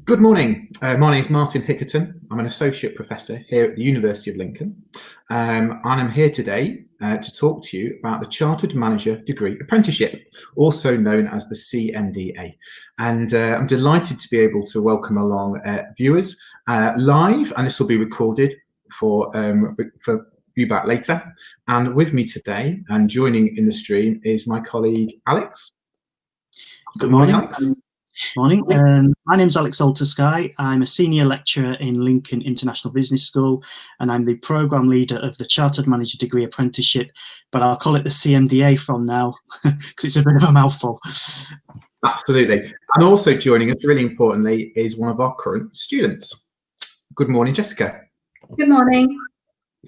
Good morning. My name is Martin Hickerton. I'm an associate professor here at the University of Lincoln. And I'm here today to talk to you about the Chartered Manager Degree Apprenticeship, also known as the CMDA. And I'm delighted to be able to welcome along viewers live, and this will be recorded for view back later. And with me today and joining in the stream is my colleague Alex. Good morning, Alex. Morning. My name's Alex Altersky. I'm a senior lecturer in Lincoln International Business School, and I'm the programme leader of the Chartered Manager Degree Apprenticeship, but I'll call it the CMDA from now because it's a bit of a mouthful. Absolutely. And also joining us, really importantly, is one of our current students. Good morning, Jessica. Good morning.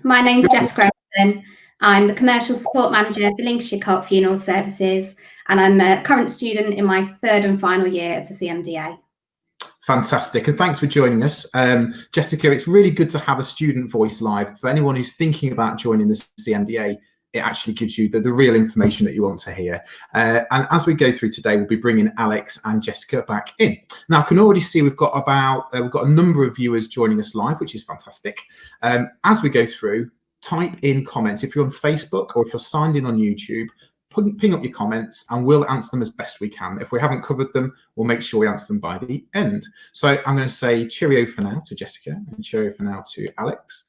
My name's Jessica Everton. I'm the Commercial Support Manager for Lincolnshire Cohort Funeral Services, and I'm a current student in my third and final year of the CMDA. Fantastic, and thanks for joining us. Jessica, it's really good to have a student voice live. For anyone who's thinking about joining the CMDA, it actually gives you the real information that you want to hear. And as we go through today, we'll be bringing Alex and Jessica back in. Now, I can already see we've got a number of viewers joining us live, which is fantastic. As we go through, type in comments. If you're on Facebook or if you're signed in on YouTube, ping up your comments and we'll answer them as best we can. If we haven't covered them, we'll make sure we answer them by the end. So I'm going to say cheerio for now to Jessica and cheerio for now to Alex.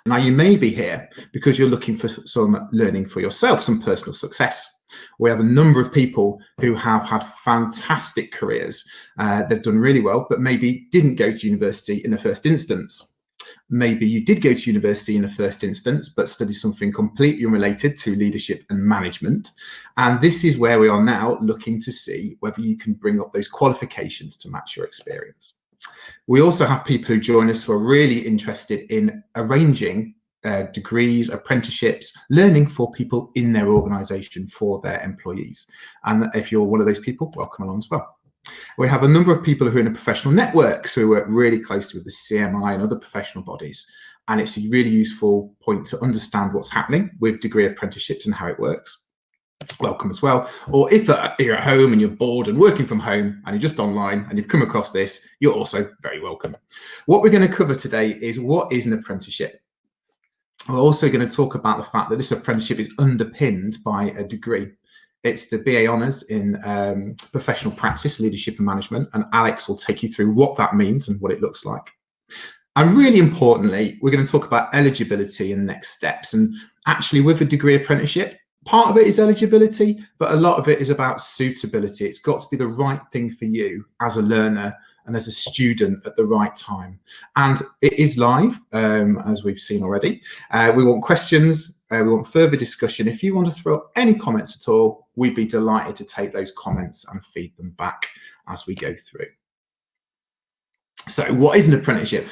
Now, you may be here because you're looking for some learning for yourself, some personal success. We have a number of people who have had fantastic careers. They've done really well, but maybe didn't go to university in the first instance. Maybe you did go to university in the first instance, but studied something completely unrelated to leadership and management. And this is where we are now looking to see whether you can bring up those qualifications to match your experience. We also have people who join us who are really interested in arranging degrees, apprenticeships, learning for people in their organisation, for their employees. And if you're one of those people, welcome along as well. We have a number of people who are in a professional networks who work really closely with the CMI and other professional bodies. And it's a really useful point to understand what's happening with degree apprenticeships and how it works. Welcome as well. Or if you're at home and you're bored and working from home and you're just online and you've come across this, you're also very welcome. What we're going to cover today is what is an apprenticeship. We're also going to talk about the fact that this apprenticeship is underpinned by a degree. It's the BA Honours in Professional Practice, Leadership and Management, and Alex will take you through what that means and what it looks like. And really importantly, we're going to talk about eligibility and next steps. And actually with a degree apprenticeship, part of it is eligibility, but a lot of it is about suitability. It's got to be the right thing for you as a learner and as a student at the right time. And it is live, as we've seen already. We want questions, we want further discussion. If you want to throw up any comments at all, we'd be delighted to take those comments and feed them back as we go through. So what is an apprenticeship?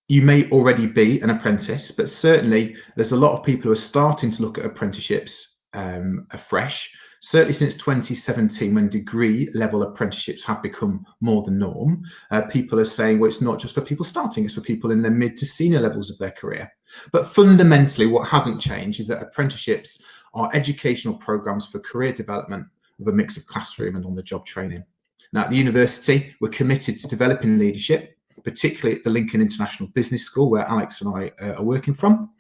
You may already be an apprentice, but certainly there's a lot of people who are starting to look at apprenticeships afresh. Certainly since 2017, when degree level apprenticeships have become more the norm, people are saying, well, it's not just for people starting, it's for people in their mid to senior levels of their career. But fundamentally, what hasn't changed is that apprenticeships are educational programs for career development with a mix of classroom and on-the-job training. Now, at the university, we're committed to developing leadership, particularly at the Lincoln International Business School, where Alex and I are working from.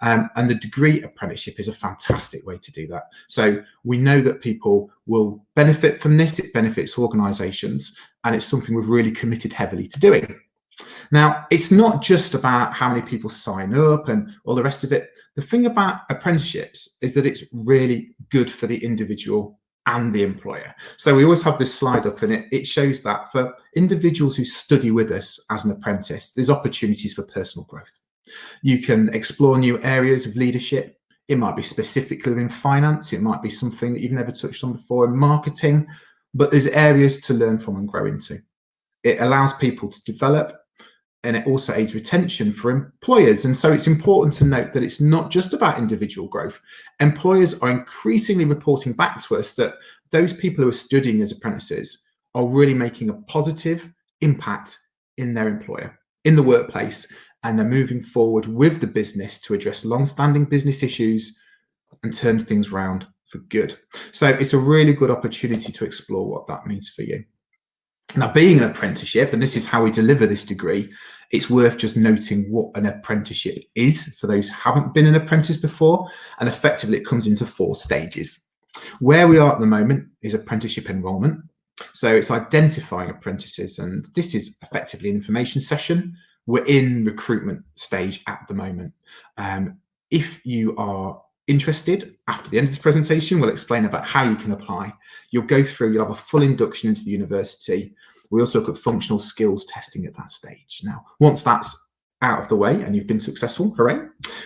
And the degree apprenticeship is a fantastic way to do that. So we know that people will benefit from this. It benefits organisations, and it's something we've really committed heavily to doing. Now, it's not just about how many people sign up and all the rest of it. The thing about apprenticeships is that it's really good for the individual and the employer. So we always have this slide up, and it shows that for individuals who study with us as an apprentice, there's opportunities for personal growth. You can explore new areas of leadership. It might be specifically in finance. It might be something that you've never touched on before in marketing, but there's areas to learn from and grow into. It allows people to develop, and it also aids retention for employers. And so it's important to note that it's not just about individual growth. Employers are increasingly reporting back to us that those people who are studying as apprentices are really making a positive impact in their employer, in the workplace, and they're moving forward with the business to address long-standing business issues and turn things around for good. So it's a really good opportunity to explore what that means for you. Now, being an apprenticeship, and this is how we deliver this degree, it's worth just noting what an apprenticeship is for those who haven't been an apprentice before. And effectively, it comes into 4 stages. Where we are at the moment is apprenticeship enrolment. So it's identifying apprentices, and this is effectively an information session. We're in recruitment stage at the moment. If you are interested, after the end of this presentation, we'll explain about how you can apply. You'll go through, you'll have a full induction into the university. We also look at functional skills testing at that stage. Now, once that's out of the way and you've been successful, hooray,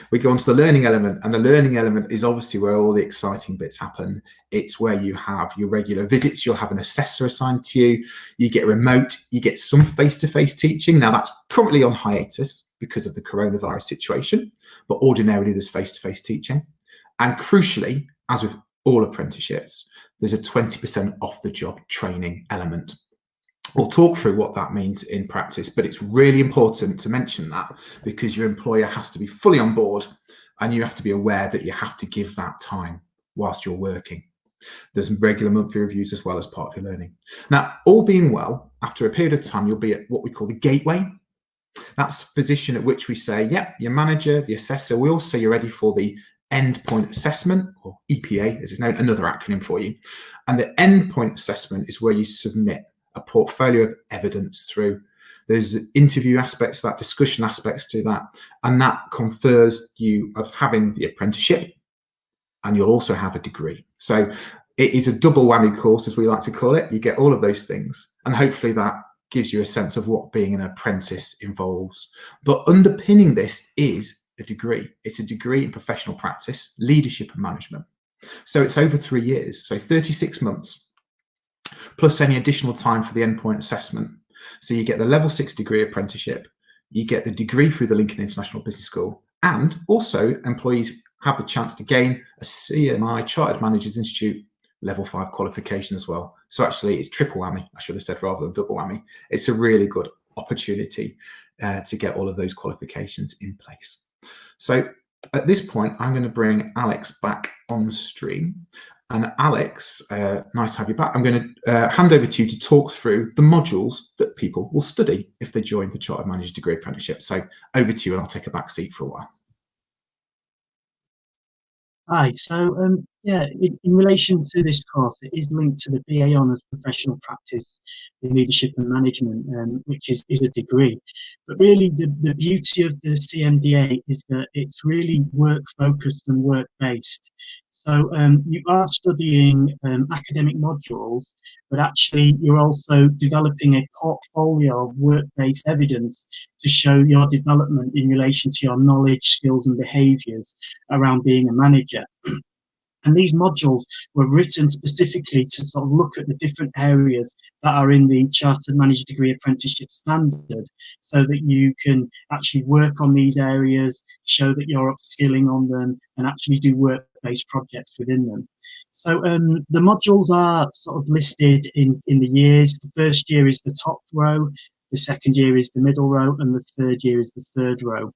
we go on to the learning element. And the learning element is obviously where all the exciting bits happen. It's where you have your regular visits, you'll have an assessor assigned to you, you get remote, you get some face-to-face teaching. Now, that's currently on hiatus because of the coronavirus situation, but ordinarily there's face-to-face teaching. And crucially, as with all apprenticeships, there's a 20% off the job training element. We'll talk through what that means in practice, but it's really important to mention that because your employer has to be fully on board and you have to be aware that you have to give that time whilst you're working. There's regular monthly reviews as well as part of your learning. Now, all being well, after a period of time, you'll be at what we call the gateway. That's the position at which we say, yep, your manager, the assessor, we all say you're ready for the endpoint assessment, or EPA as it's known, another acronym for you. And the endpoint assessment is where you submit a portfolio of evidence through. There's interview aspects to that, discussion aspects to that, and that confers you as having the apprenticeship, and you'll also have a degree. So it is a double whammy course, as we like to call it. You get all of those things, and hopefully that gives you a sense of what being an apprentice involves. But underpinning this is a degree. It's a degree in professional practice, leadership and management. So it's over 3 years, so 36 months, plus any additional time for the endpoint assessment. So you get the level 6 degree apprenticeship, you get the degree through the Lincoln International Business School, and also employees have the chance to gain a CMI Chartered Managers Institute level 5 qualification as well. So actually it's triple whammy, I should have said, rather than double whammy. It's a really good opportunity to get all of those qualifications in place. So at this point, I'm going to bring Alex back on stream. And Alex, nice to have you back. I'm going to hand over to you to talk through the modules that people will study if they join the Chartered Manager Degree Apprenticeship. So over to you, and I'll take a back seat for a while. Hi, so yeah, in relation to this course, it is linked to the BA Honours Professional Practice in Leadership and Management, which is a degree. But really the beauty of the CMDA is that it's really work-focused and work-based. So you are studying academic modules, but actually you're also developing a portfolio of work-based evidence to show your development in relation to your knowledge, skills and behaviours around being a manager. And these modules were written specifically to sort of look at the different areas that are in the Chartered Manager Degree Apprenticeship Standard, so that you can actually work on these areas, show that you're upskilling on them, and actually do work-based projects within them. So the modules are sort of listed in the years. The first year is the top row, the second year is the middle row, and the third year is the third row.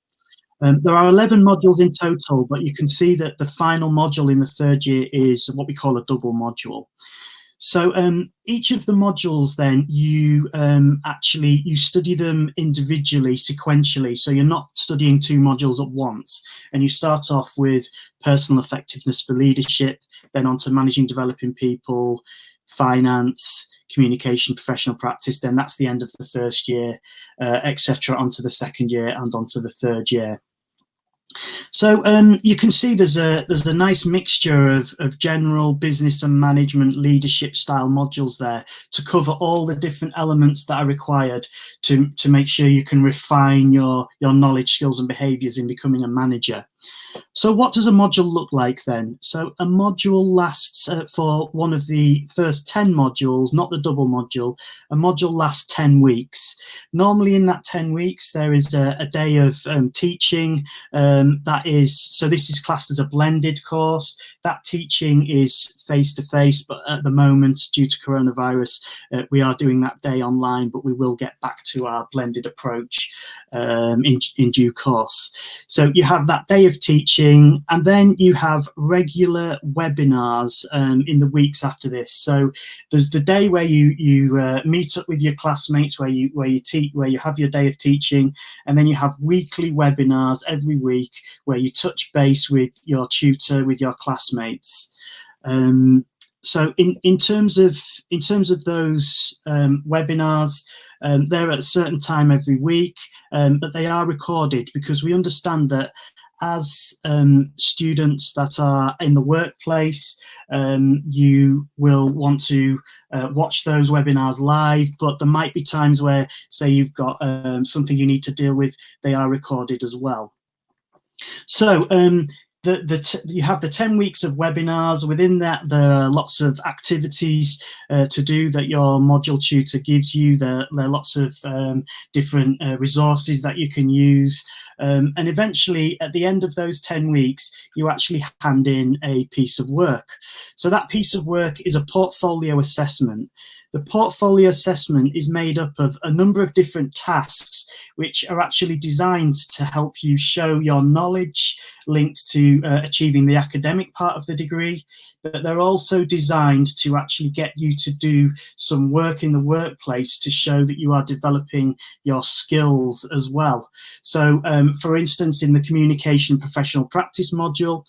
There are 11 modules in total, but you can see that the final module in the third year is what we call a double module. So each of the modules then, you study them individually, sequentially. So you're not studying 2 modules at once. And you start off with personal effectiveness for leadership, then on to managing, developing people, finance, communication, professional practice. Then that's the end of the first year, etc., onto the second year and onto the third year. So you can see there's a nice mixture of general business and management leadership style modules there to cover all the different elements that are required to make sure you can refine your knowledge, skills and behaviours in becoming a manager. So what does a module look like then? So a module lasts for one of the first 10 modules, not the double module. A module lasts 10 weeks. Normally in that 10 weeks, there is a day of teaching. So this is classed as a blended course. That teaching is face-to-face, but at the moment, due to coronavirus, we are doing that day online, but we will get back to our blended approach in due course. So you have that day of teaching, and then you have regular webinars in the weeks after this. So there's the day where you meet up with your classmates, where you have your day of teaching, and then you have weekly webinars every week where you touch base with your tutor, with your classmates. So in terms of those webinars, they're at a certain time every week, but they are recorded, because we understand that as students that are in the workplace, you will want to watch those webinars live, but there might be times where, say, you've got something you need to deal with, they are recorded as well. So you have the 10 weeks of webinars. Within that, there are lots of activities to do that your module tutor gives you. There are lots of different resources that you can use. And eventually, at the end of those 10 weeks, you actually hand in a piece of work. So that piece of work is a portfolio assessment. The portfolio assessment is made up of a number of different tasks which are actually designed to help you show your knowledge linked to achieving the academic part of the degree, but they're also designed to actually get you to do some work in the workplace to show that you are developing your skills as well. So for instance, in the communication professional practice module,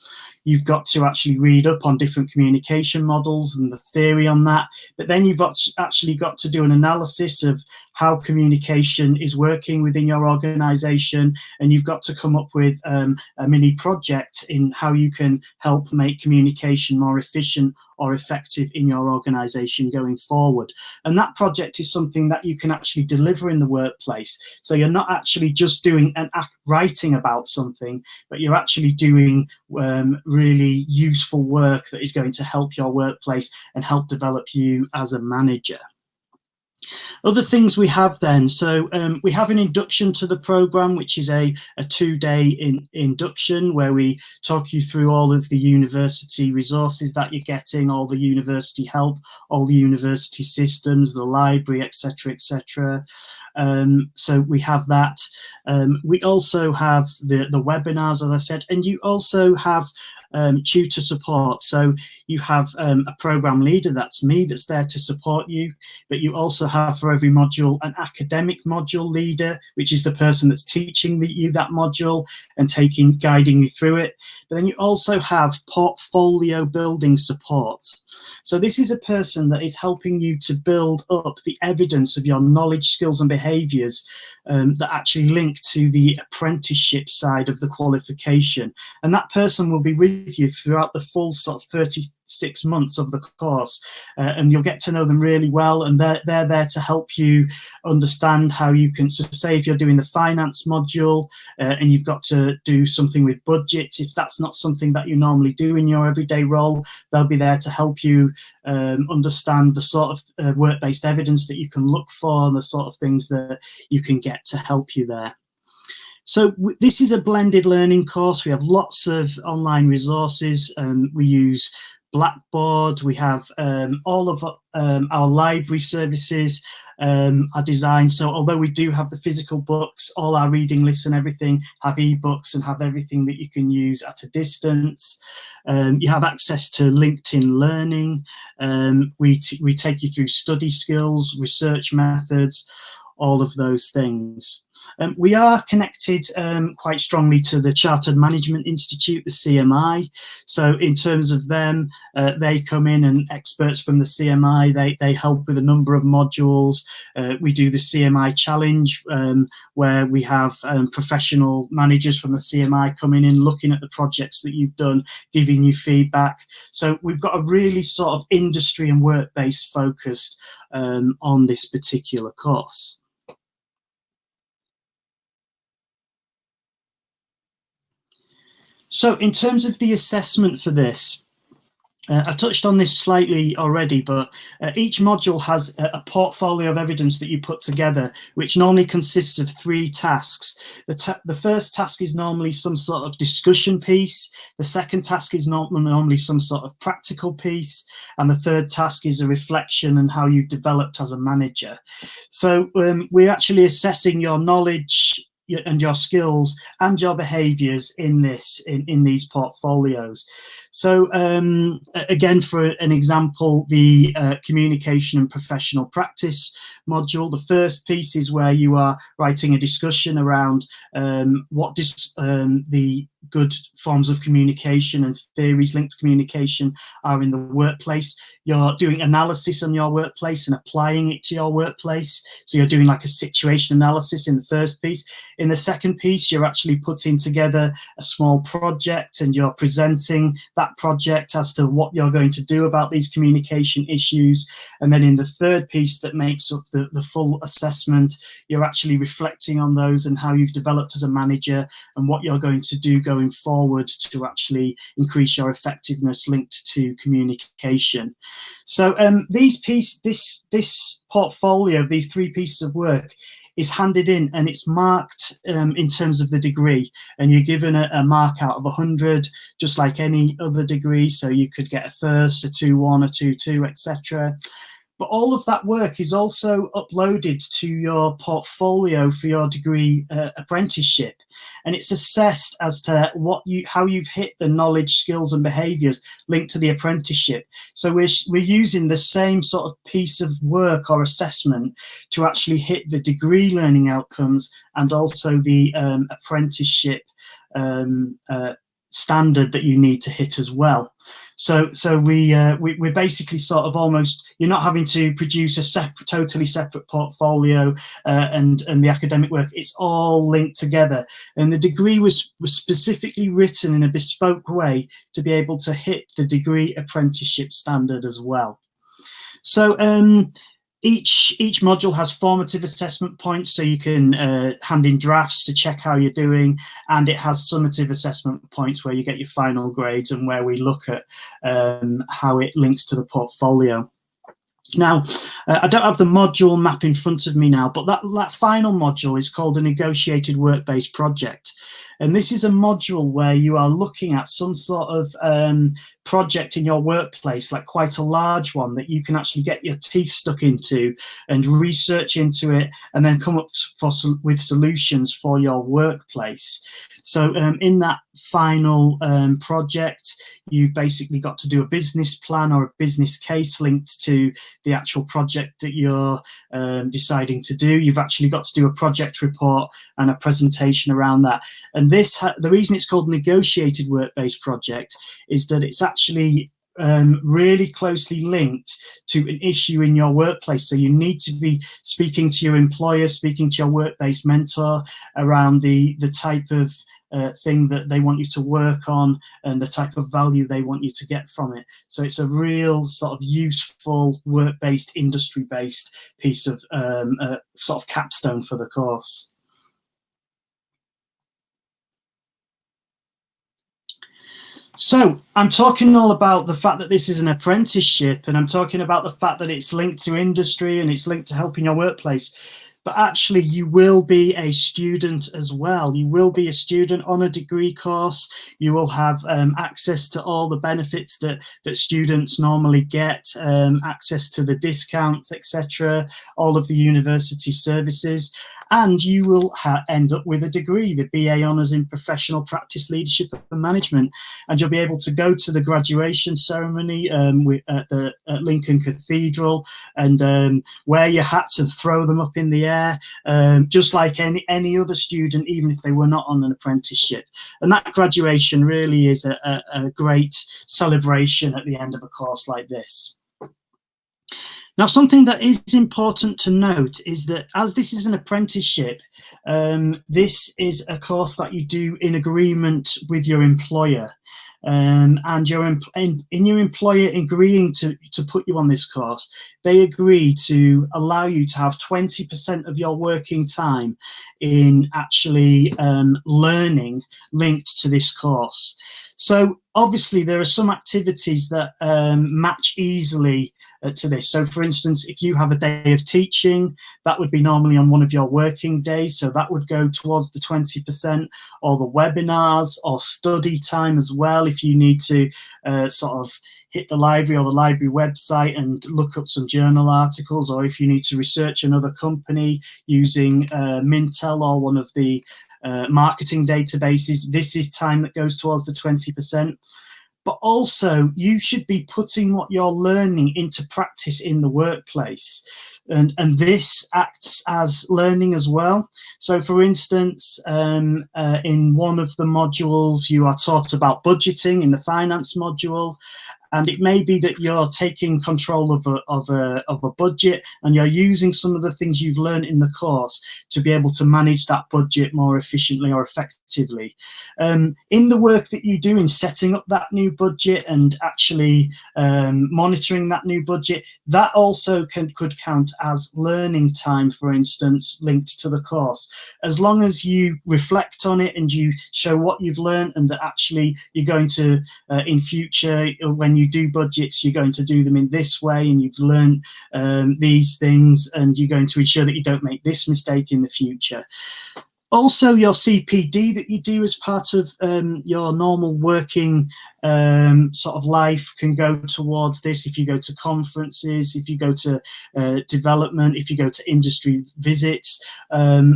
you've got to actually read up on different communication models and the theory on that, but then you've actually got to do an analysis of how communication is working within your organization, and you've got to come up with a mini project in how you can help make communication more efficient or effective in your organization going forward. And that project is something that you can actually deliver in the workplace. So you're not actually just doing writing about something, but you're actually doing really useful work that is going to help your workplace and help develop you as a manager. Other things we have then, so we have an induction to the program, which is a 2-day induction where we talk you through all of the university resources that you're getting, all the university help, all the university systems, the library, etc., etc. So we have that. We also have the webinars, as I said, and you also have tutor support. So you have a program leader, that's me, that's there to support you, but you also have for every module an academic module leader, which is the person that's teaching you that module and guiding you through it. But then you also have portfolio building support. So this is a person that is helping you to build up the evidence of your knowledge, skills and behaviours that actually link to the apprenticeship side of the qualification. And that person will be with you throughout the full sort of 36 months of the course, and you'll get to know them really well, and they're there to help you understand how you can, so say if you're doing the finance module and you've got to do something with budget, if that's not something that you normally do in your everyday role, they'll be there to help you understand the sort of work-based evidence that you can look for and the sort of things that you can get to help you there. So this is a blended learning course. We have lots of online resources. We use Blackboard. We have all of our library services are designed. So although we do have the physical books, all our reading lists and everything have ebooks and have everything that you can use at a distance. You have access to LinkedIn Learning. We take you through study skills, research methods, all of those things. We are connected quite strongly to the Chartered Management Institute, the CMI. So in terms of them, they come in, and experts from the CMI, they help with a number of modules. We do the CMI Challenge, where we have professional managers from the CMI coming in, looking at the projects that you've done, giving you feedback. So we've got a really sort of industry and work-based focused on this particular course. So in terms of the assessment for this, I touched on this slightly already, but each module has a portfolio of evidence that you put together, which normally consists of 3 tasks. The first task is normally some sort of discussion piece. The second task is normally some sort of practical piece. And the third task is a reflection on how you've developed as a manager. So we're actually assessing your knowledge, your skills and your behaviours in these portfolios. So again, for an example, the communication and professional practice module, the first piece is where you are writing a discussion around what the good forms of communication and theories linked to communication are in the workplace. You're doing analysis on your workplace and applying it to your workplace. So you're doing like a situation analysis in the first piece. In the second piece, you're actually putting together a small project and you're presenting that project as to what you're going to do about these communication issues. And then in the third piece that makes up the full assessment, you're actually reflecting on those and how you've developed as a manager and what you're going to do going forward to actually increase your effectiveness linked to communication. So this portfolio of these 3 pieces of work is handed in and it's marked in terms of the degree, and you're given a mark out of 100, just like any other degree. So you could get a first, a 2-1, a 2-2, etc. But all of that work is also uploaded to your portfolio for your degree apprenticeship, and it's assessed as to how you've hit the knowledge, skills, and behaviours linked to the apprenticeship. So we're using the same sort of piece of work or assessment to actually hit the degree learning outcomes and also the apprenticeship standard that you need to hit as well. So we're basically sort of almost, you're not having to produce a totally separate portfolio and the academic work. It's all linked together, and the degree was specifically written in a bespoke way to be able to hit the degree apprenticeship standard as well. So each module has formative assessment points, so you can hand in drafts to check how you're doing, and it has summative assessment points where you get your final grades and where we look at how it links to the portfolio. Now, I don't have the module map in front of me now, but that final module is called a negotiated work-based project. And this is a module where you are looking at some sort of project in your workplace, like quite a large one that you can actually get your teeth stuck into and research into it and then come up with solutions for your workplace. So in that final project, you've basically got to do a business plan or a business case linked to the actual project that you're deciding to do. You've actually got to do a project report and a presentation around that. And the reason it's called negotiated work-based project is that it's actually really closely linked to an issue in your workplace. So you need to be speaking to your employer, speaking to your work-based mentor around the type of thing that they want you to work on and the type of value they want you to get from it. So it's a real sort of useful work-based, industry-based piece of sort of capstone for the course. So I'm talking all about the fact that this is an apprenticeship, and I'm talking about the fact that it's linked to industry and it's linked to helping your workplace. But actually, you will be a student as well. You will be a student on a degree course. You will have access to all the benefits that students normally get, access to the discounts, etc., all of the university services. And you will end up with a degree, the BA Honours in Professional Practice, Leadership and Management. And you'll be able to go to the graduation ceremony at Lincoln Cathedral and wear your hats and throw them up in the air, just like any other student, even if they were not on an apprenticeship. And that graduation really is a great celebration at the end of a course like this. Now, something that is important to note is that as this is an apprenticeship, this is a course that you do in agreement with your employer. And your employer agreeing to put you on this course, they agree to allow you to have 20% of your working time in actually learning linked to this course. So obviously there are some activities that match easily to this. So for instance, if you have a day of teaching, that would be normally on one of your working days. So that would go towards the 20%, or the webinars or study time as well. If you need to sort of hit the library or the library website and look up some journal articles, or if you need to research another company using Mintel or one of the marketing databases, this is time that goes towards the 20%. But also, you should be putting what you're learning into practice in the workplace. And this acts as learning as well. So, for instance, in one of the modules, you are taught about budgeting in the finance module. And it may be that you're taking control of a budget, and you're using some of the things you've learned in the course to be able to manage that budget more efficiently or effectively. In the work that you do in setting up that new budget and actually monitoring that new budget, that also could count as learning time, for instance, linked to the course. As long as you reflect on it and you show what you've learned, and that actually you're going to, in future, when you do budgets, you're going to do them in this way, and you've learned these things, and you're going to ensure that you don't make this mistake in the future. Also, your CPD that you do as part of your normal working sort of life can go towards this. If you go to conferences, if you go to development, if you go to industry visits,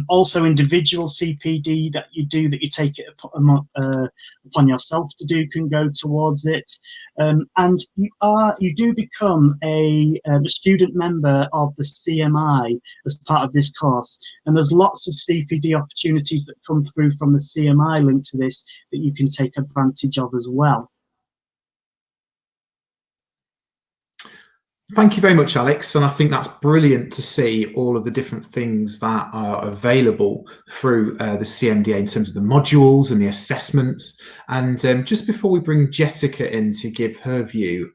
also individual CPD that you do, that you take it upon yourself to do, can go towards it. And you do become a student member of the CMI as part of this course, and there's lots of CPD opportunities that come through from the CMI linked to this that you can take advantage of as well. Thank you very much, Alex. And I think that's brilliant to see all of the different things that are available through the CMDA in terms of the modules and the assessments. And just before we bring Jessica in to give her view,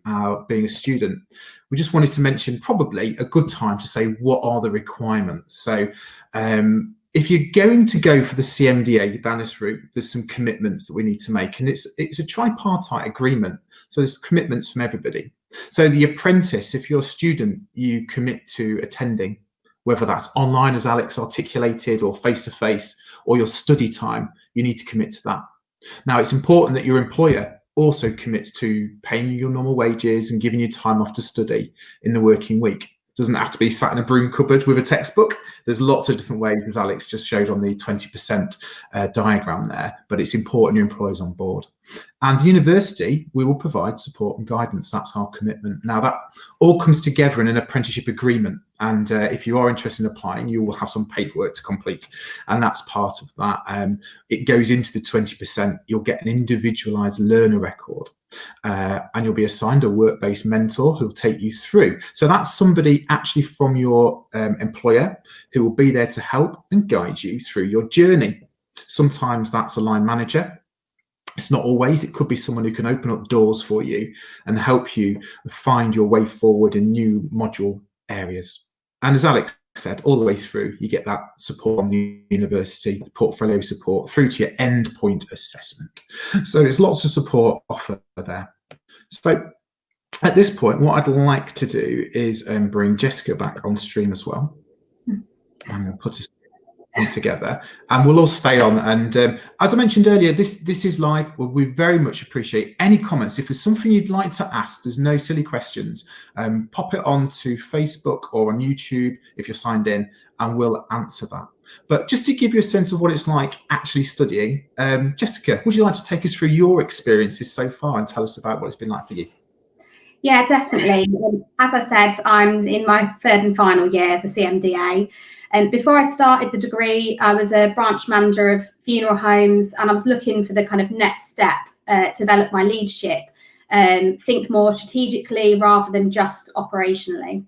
being a student, we just wanted to mention probably a good time to say what are the requirements. So if you're going to go for the CMDA down this route, there's some commitments that we need to make, and it's a tripartite agreement. So there's commitments from everybody. So the apprentice, if you're a student, you commit to attending, whether that's online, as Alex articulated, or face-to-face, or your study time, you need to commit to that. Now, it's important that your employer also commits to paying you your normal wages and giving you time off to study in the working week. Doesn't have to be sat in a broom cupboard with a textbook. There's lots of different ways, as Alex just showed on the 20% diagram there, but it's important your employer's on board. And the university, we will provide support and guidance. That's our commitment. Now, that all comes together in an apprenticeship agreement. And if you are interested in applying, you will have some paperwork to complete. And that's part of that. It goes into the 20%. You'll get an individualized learner record. And you'll be assigned a work-based mentor who will take you through. So that's somebody actually from your employer who will be there to help and guide you through your journey. Sometimes that's a line manager. It's not always. It could be someone who can open up doors for you and help you find your way forward in new module areas. And as Alex said, all the way through, you get that support from the university, portfolio support, through to your endpoint assessment. So there's lots of support offered there. So at this point, what I'd like to do is bring Jessica back on stream as well. I'm going to put us together, and we'll all stay on. And as I mentioned earlier, this is live. We very much appreciate any comments. If there's something you'd like to ask, there's no silly questions. Pop it onto Facebook or on YouTube if you're signed in, and we'll answer that. But just to give you a sense of what it's like actually studying, Jessica, would you like to take us through your experiences so far and tell us about what it's been like for you? Yeah, definitely. As I said, I'm in my third and final year of the CMDA. And before I started the degree, I was a branch manager of funeral homes, and I was looking for the kind of next step to develop my leadership, think more strategically rather than just operationally.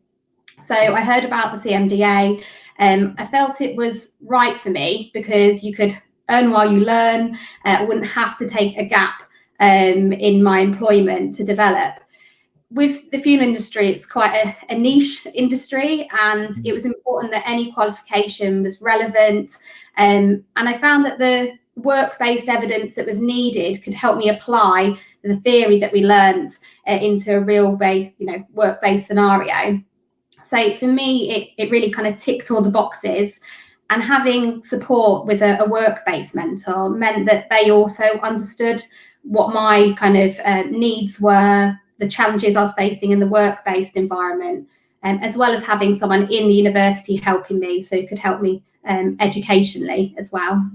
So I heard about the CMDA, and I felt it was right for me because you could earn while you learn. I wouldn't have to take a gap in my employment to develop. With the funeral industry, it's quite a niche industry, and it was important that any qualification was relevant. And I found that the work-based evidence that was needed could help me apply the theory that we learned into a real-based, work-based scenario. So for me, it really kind of ticked all the boxes. And having support with a work-based mentor meant that they also understood what my kind of needs were, the challenges I was facing in the work-based environment, as well as having someone in the university helping me, so it could help me educationally as well.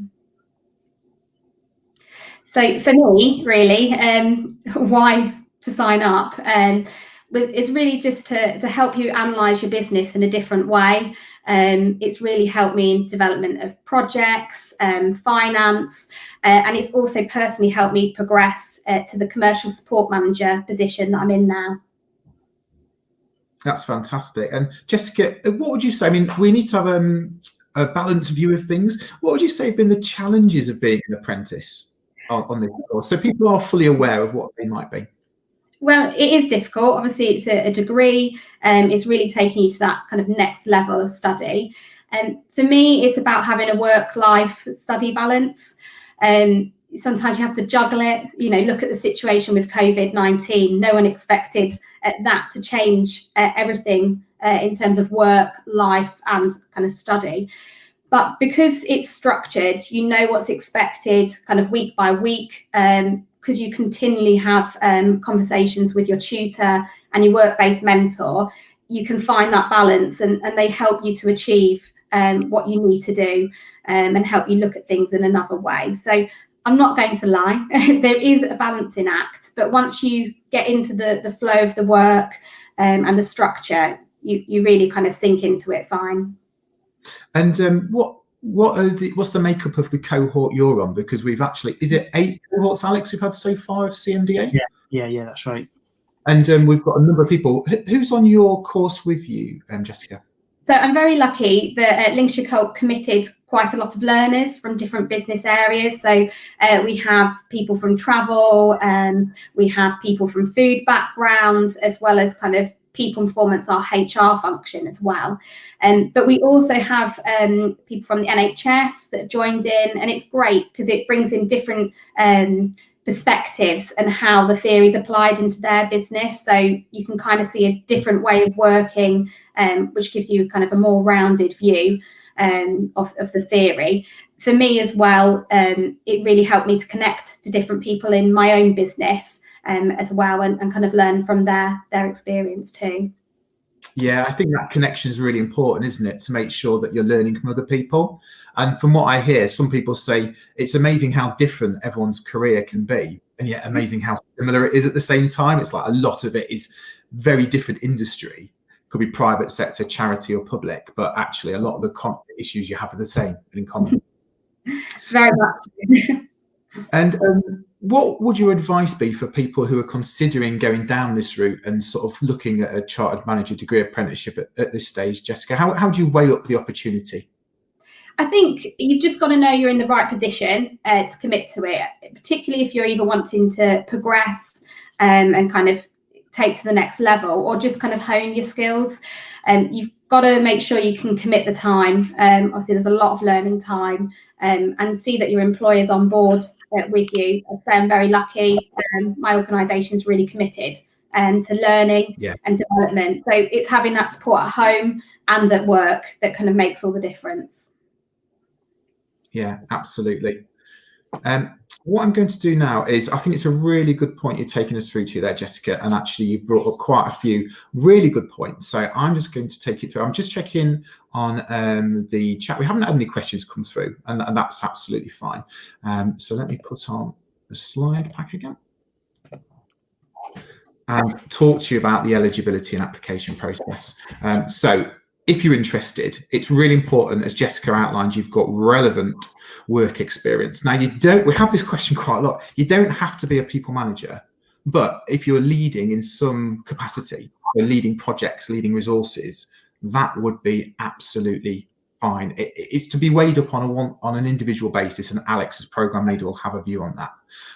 So for me, really, why to sign up? It's really just to help you analyse your business in a different way. It's really helped me in development of projects, finance, and it's also personally helped me progress to the commercial support manager position that I'm in now. That's fantastic. And Jessica, what would you say? I mean, we need to have a balanced view of things. What would you say have been the challenges of being an apprentice on this course, so people are fully aware of what they might be? Well, it is difficult. Obviously, it's a degree. It's really taking you to that kind of next level of study. And for me, it's about having a work-life study balance. Sometimes you have to juggle it. You know, look at the situation with COVID-19. No one expected that to change everything in terms of work, life, and kind of study. But because it's structured, you know what's expected kind of week by week, because you continually have conversations with your tutor and your work-based mentor. You can find that balance, and they help you to achieve what you need to do, and help you look at things in another way. So I'm not going to lie, there is a balancing act, but once you get into the flow of the work and the structure, you really kind of sink into it fine. And what's the makeup of the cohort you're on? Because we've actually, is it 8 cohorts, Alex, we've had so far of CMDA? Yeah, that's right. And we've got a number of people. Who's on your course with you, Jessica? So I'm very lucky that Lincolnshire Cohort committed quite a lot of learners from different business areas. So we have people from travel, we have people from food backgrounds, as well as kind of people performance, our HR function as well. But we also have people from the NHS that have joined in, and it's great because it brings in different perspectives and how the theory is applied into their business. So you can kind of see a different way of working, which gives you kind of a more rounded view of the theory. For me as well, it really helped me to connect to different people in my own business as well, and kind of learn from their experience too. Yeah, I think that connection is really important, isn't it? To make sure that you're learning from other people. And from what I hear, some people say it's amazing how different everyone's career can be, and yet amazing how similar it is at the same time. It's like a lot of it is very different industry. Could be private sector, charity, or public, but actually a lot of the issues you have are the same and in common. Very much. And what would your advice be for people who are considering going down this route and sort of looking at a chartered manager degree apprenticeship at this stage, Jessica? How do you weigh up the opportunity? I think you've just got to know you're in the right position to commit to it, particularly if you're either wanting to progress and kind of take to the next level, or just kind of hone your skills. You've got to make sure you can commit the time. Obviously, there's a lot of learning time, and see that your employer's on board with you. I'd say I'm very lucky. My organisation is really committed to learning and development. So it's having that support at home and at work that kind of makes all the difference. Yeah, absolutely. What I'm going to do now is, I think it's a really good point you're taking us through to there, Jessica, and actually you've brought up quite a few really good points. So I'm just going to take it through. I'm just checking on the chat. We haven't had any questions come through, and that's absolutely fine. So let me put on the slide pack again and talk to you about the eligibility and application process. So if you're interested, it's really important, as Jessica outlined, you've got relevant work experience. Now, we have this question quite a lot. You don't have to be a people manager, but if you're leading in some capacity, or leading projects, leading resources, that would be absolutely fine. It's to be weighed up on an individual basis, and Alex as program leader will have a view on that.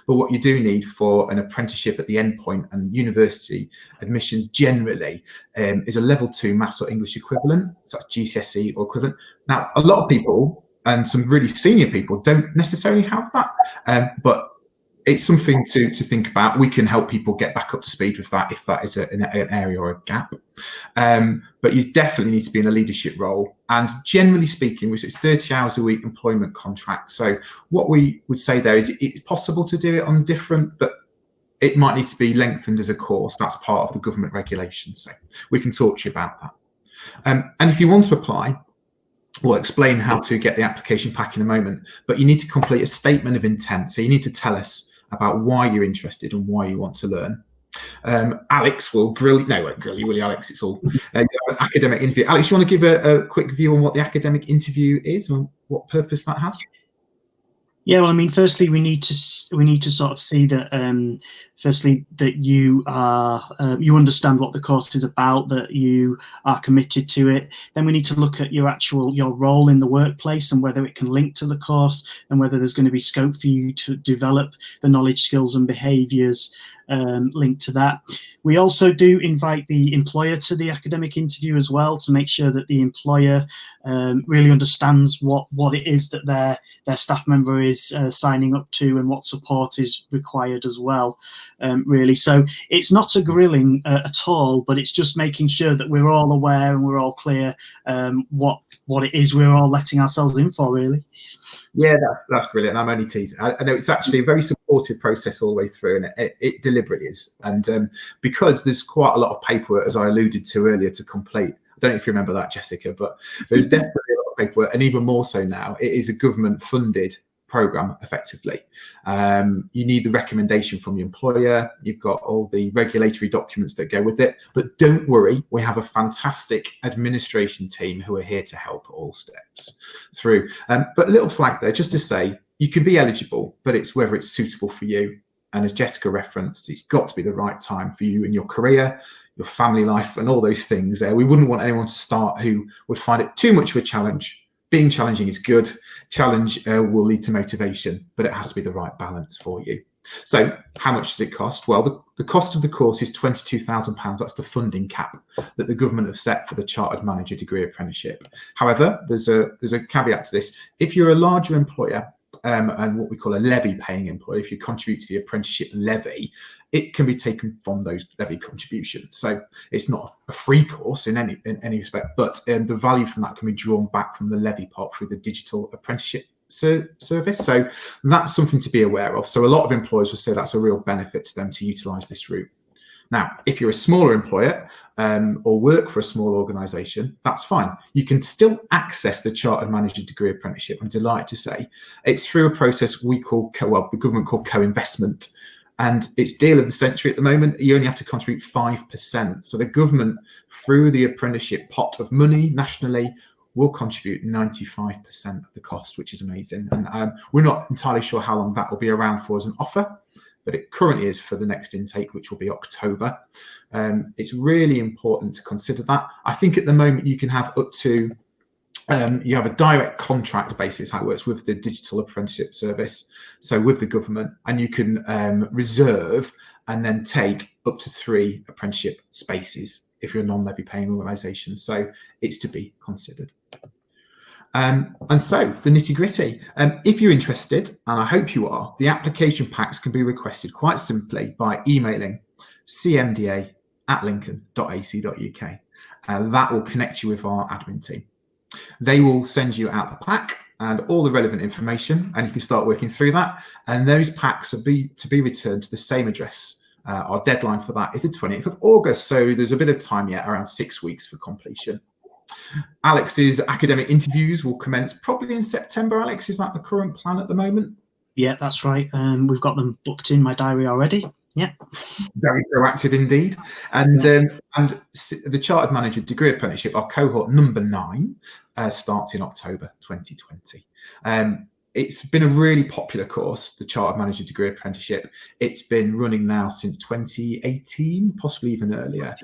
But what you do need for an apprenticeship at the end point and university admissions generally is a level 2 maths or English equivalent, so that's GCSE or equivalent. Now, a lot of people and some really senior people don't necessarily have that, but it's something to think about. We can help people get back up to speed with that if that is an area or a gap. But you definitely need to be in a leadership role. And generally speaking, it's 30 hours a week employment contract. So what we would say there is it's possible to do it on different, but it might need to be lengthened as a course. That's part of the government regulations. So we can talk to you about that. And if you want to apply, we'll explain how to get the application pack in a moment, but you need to complete a statement of intent. So you need to tell us about why you're interested and why you want to learn. Alex will grill you. No, won't grill you, will you, Alex? It's all an academic interview. Alex, you want to give a quick view on what the academic interview is and what purpose that has? Yeah, well, I mean, firstly, we need to sort of see that, firstly, that you are you understand what the course is about, that you are committed to it. Then we need to look at your role in the workplace and whether it can link to the course and whether there's going to be scope for you to develop the knowledge, skills, and behaviours linked to that. We also do invite the employer to the academic interview as well, to make sure that the employer really understands what it is that their staff member is signing up to and what support is required as well, really. So it's not a grilling at all, but it's just making sure that we're all aware and we're all clear what it is we're all letting ourselves in for, really. Yeah, that's brilliant. I'm only teasing. I know it's actually a very supportive process all the way through, and it deliberately is. And because there's quite a lot of paperwork, as I alluded to earlier, to complete. I don't know if you remember that, Jessica, but there's definitely a lot of paperwork, and even more so now. It is a government-funded program, effectively. You need the recommendation from your employer. You've got all the regulatory documents that go with it. But don't worry, we have a fantastic administration team who are here to help at all steps through. But a little flag there, just to say, you can be eligible, but it's whether it's suitable for you. And as Jessica referenced, it's got to be the right time for you in your career, your family life, and all those things. We wouldn't want anyone to start who would find it too much of a challenge. Being challenging is good. Challenge will lead to motivation, but it has to be the right balance for you. So how much does it cost? Well, the cost of the course is £22,000. That's the funding cap that the government have set for the Chartered Manager Degree Apprenticeship. However, there's a caveat to this. If you're a larger employer, and what we call a levy paying employer, if you contribute to the apprenticeship levy, it can be taken from those levy contributions. So it's not a free course in any respect, but the value from that can be drawn back from the levy pot through the digital apprenticeship service. So that's something to be aware of. So a lot of employers will say that's a real benefit to them to utilise this route. Now, if you're a smaller employer or work for a small organisation, that's fine. You can still access the Chartered Manager Degree Apprenticeship. I'm delighted to say it's through a process we call, the government called co-investment. And it's deal of the century at the moment. You only have to contribute 5%. So the government, through the apprenticeship pot of money nationally, will contribute 95% of the cost, which is amazing. And we're not entirely sure how long that will be around for as an offer, but it currently is for the next intake, which will be October. It's really important to consider that. I think at the moment you can have up to, you have a direct contract basis, how it works with the digital apprenticeship service, so with the government, and you can reserve and then take up to 3 apprenticeship spaces if you're a non-levy paying organisation. So it's to be considered. And so the nitty gritty, if you're interested, and I hope you are, the application packs can be requested quite simply by emailing cmda@lincoln.ac.uk. That will connect you with our admin team. They will send you out the pack and all the relevant information, and you can start working through that. And those packs are to be returned to the same address. Our deadline for that is the 20th of August. So there's a bit of time yet, around 6 weeks for completion. Alex's academic interviews will commence probably in September. Alex, is that the current plan at the moment? Yeah, that's right. We've got them booked in my diary already. Yeah. Very proactive indeed. And the Chartered Manager Degree Apprenticeship, our cohort number 9, starts in October 2020. It's been a really popular course, the Chartered Manager Degree Apprenticeship. It's been running now since 2018, possibly even earlier.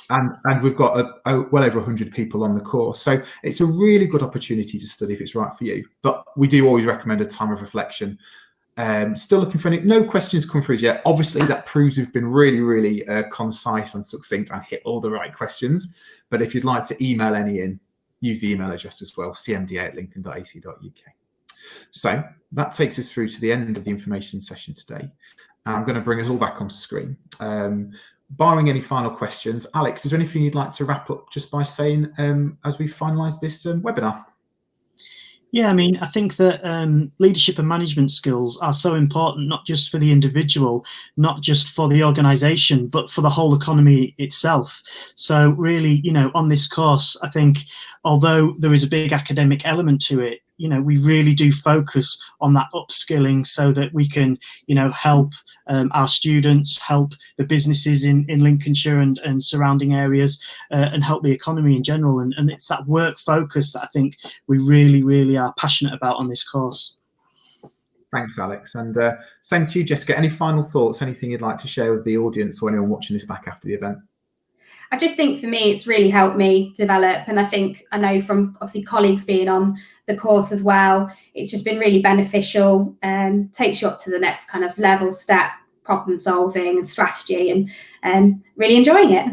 And we've got well over 100 people on the course. So it's a really good opportunity to study if it's right for you. But we do always recommend a time of reflection. Still looking for no questions come through yet. Obviously, that proves we've been really, really concise and succinct and hit all the right questions. But if you'd like to email any in, use the email address as well, cmda@lincoln.ac.uk. So that takes us through to the end of the information session today. I'm going to bring us all back onto screen. Barring any final questions, Alex, is there anything you'd like to wrap up just by saying as we finalise this webinar? Yeah, I mean, I think that leadership and management skills are so important, not just for the individual, not just for the organisation, but for the whole economy itself. So really, on this course, I think, although there is a big academic element to it, we really do focus on that upskilling so that we can, help our students, help the businesses in Lincolnshire and surrounding areas, and help the economy in general. And it's that work focus that I think we really, really are passionate about on this course. Thanks, Alex. And same to you, Jessica. Any final thoughts, anything you'd like to share with the audience or anyone watching this back after the event? I just think for me, it's really helped me develop. And I know from obviously colleagues being on the course as well, it's just been really beneficial and takes you up to the next kind of level, step, problem solving and strategy, and really enjoying it.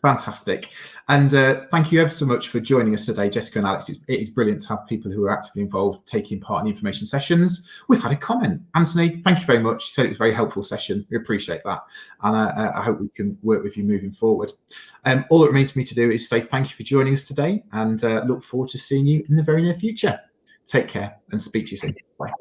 Fantastic. And thank you ever so much for joining us today, Jessica and Alex. It is brilliant to have people who are actively involved taking part in the information sessions. We've had a comment. Anthony, thank you very much. You said it was a very helpful session. We appreciate that. And I hope we can work with you moving forward. All that remains for me to do is say thank you for joining us today and look forward to seeing you in the very near future. Take care and speak to you soon. Bye.